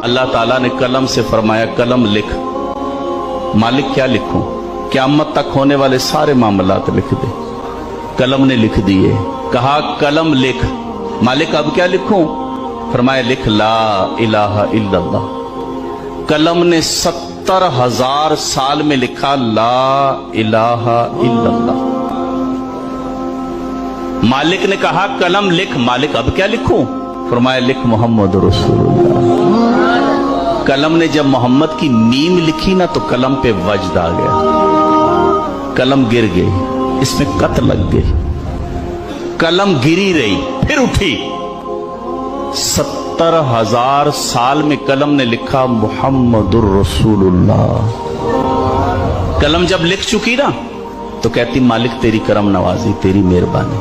अल्लाह ताला ने कलम से फरमाया कलम लिख। मालिक क्या लिखूं? क़यामत तक होने वाले सारे मामलात लिख दे। कलम ने लिख दिए। कहा कलम लिख। मालिक अब क्या लिखूं? फरमाया लिख ला इलाहा इल्लल्लाह। कलम ने 70,000 साल में लिखा ला इलाहा इल्लल्लाह। मालिक ने कहा कलम लिख। मालिक अब क्या लिखूं? फरमाया लिख मोहम्मद रसूलुल्लाह। कलम ने जब मोहम्मद की मीम लिखी ना तो कलम पे वज्द आ गया। कलम गिर गई, इसमें कत लग गई। कलम गिरी रही फिर उठी। 70,000 साल में कलम ने लिखा मुहम्मदुर रसूलुल्लाह। कलम जब लिख चुकी ना तो कहती मालिक तेरी करम नवाजी, तेरी मेहरबानी,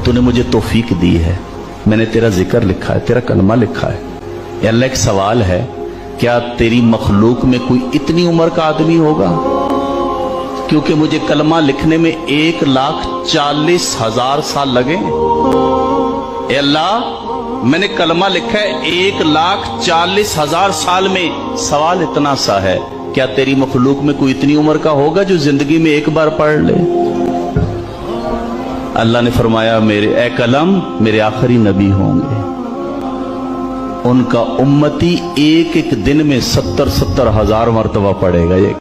तूने मुझे तौफीक दी है, मैंने तेरा जिक्र लिखा है, तेरा कलमा लिखा है। या अल्लाह एक सवाल है, क्या तेरी मखलूक में कोई इतनी उम्र का आदमी होगा? क्योंकि मुझे कलमा लिखने में 1,40,000 साल लगे। ए अल्लाह मैंने कलमा लिखा है 1,40,000 साल में। सवाल इतना सा है, क्या तेरी मखलूक में कोई इतनी उम्र का होगा जो जिंदगी में एक बार पढ़ ले? अल्लाह ने फरमाया मेरे ए कलम मेरे आखिरी नबी होंगे, उनका उम्मती एक एक दिन में 70,000 मरतबा पढ़ेगा। ये